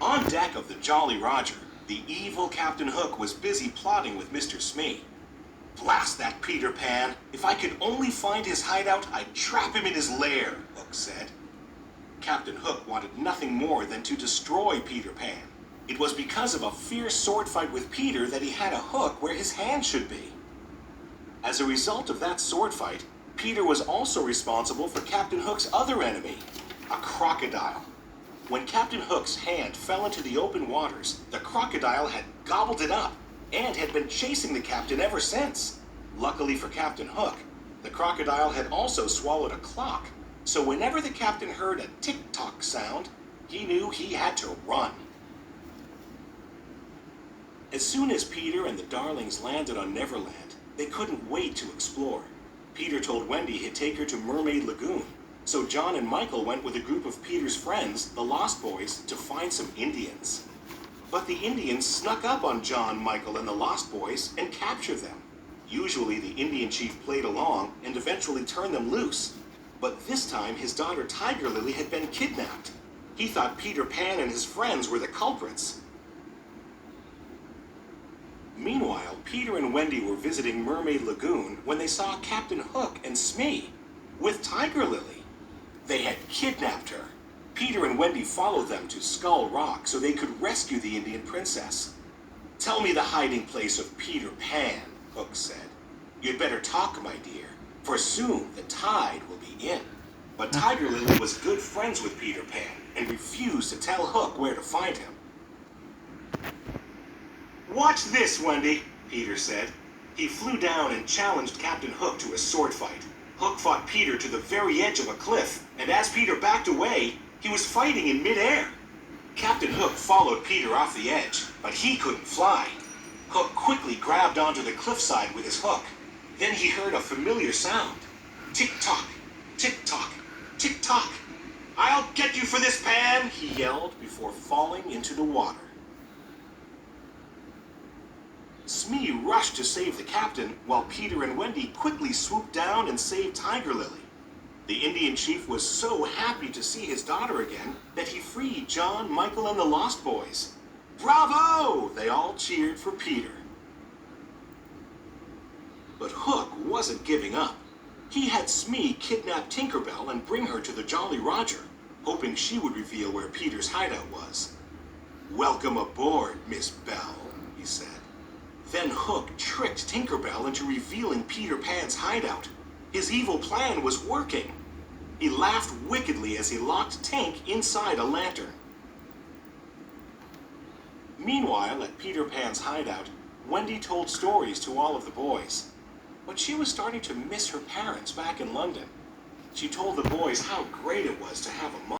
On deck of the Jolly Roger, the evil Captain Hook was busy plotting with Mr. Smee. "Blast that Peter Pan! If I could only find his hideout, I'd trap him in his lair," Hook said. Captain Hook wanted nothing more than to destroy Peter Pan. It was because of a fierce sword fight with Peter that he had a hook where his hand should be. As a result of that sword fight, Peter was also responsible for Captain Hook's other enemy, a crocodile. When Captain Hook's hand fell into the open waters, the crocodile had gobbled it up and had been chasing the captain ever since. Luckily for Captain Hook, the crocodile had also swallowed a clock, so whenever the captain heard a tick-tock sound, he knew he had to run. As soon as Peter and the Darlings landed on Neverland, they couldn't wait to explore. Peter told Wendy he'd take her to Mermaid Lagoon, so John and Michael went with a group of Peter's friends, the Lost Boys, to find some Indians. But the Indians snuck up on John, Michael, and the Lost Boys and captured them. Usually the Indian chief played along and eventually turned them loose. But this time his daughter Tiger Lily had been kidnapped. He thought Peter Pan and his friends were the culprits. Meanwhile, Peter and Wendy were visiting Mermaid Lagoon when they saw Captain Hook and Smee with Tiger Lily. They had kidnapped her. Peter and Wendy followed them to Skull Rock so they could rescue the Indian princess. "Tell me the hiding place of Peter Pan," Hook said. "You'd better talk, my dear, for soon the tide will be in." But Tiger Lily was good friends with Peter Pan and refused to tell Hook where to find him. "Watch this, Wendy," Peter said. He flew down and challenged Captain Hook to a sword fight. Hook fought Peter to the very edge of a cliff, and as Peter backed away, he was fighting in midair. Captain Hook followed Peter off the edge, but he couldn't fly. Hook quickly grabbed onto the cliffside with his hook. Then he heard a familiar sound. Tick-tock, tick-tock, tick-tock. "I'll get you for this, Pan!" he yelled before falling into the water. Smee rushed to save the captain, while Peter and Wendy quickly swooped down and saved Tiger Lily. The Indian chief was so happy to see his daughter again that he freed John, Michael, and the Lost Boys. "Bravo!" They all cheered for Peter. But Hook wasn't giving up. He had Smee kidnap Tinkerbell and bring her to the Jolly Roger, hoping she would reveal where Peter's hideout was. "Welcome aboard, Miss Bell," he said. Then Hook tricked Tinkerbell into revealing Peter Pan's hideout. His evil plan was working. He laughed wickedly as he locked Tink inside a lantern. Meanwhile, at Peter Pan's hideout, Wendy told stories to all of the boys. But she was starting to miss her parents back in London. She told the boys how great it was to have a mother.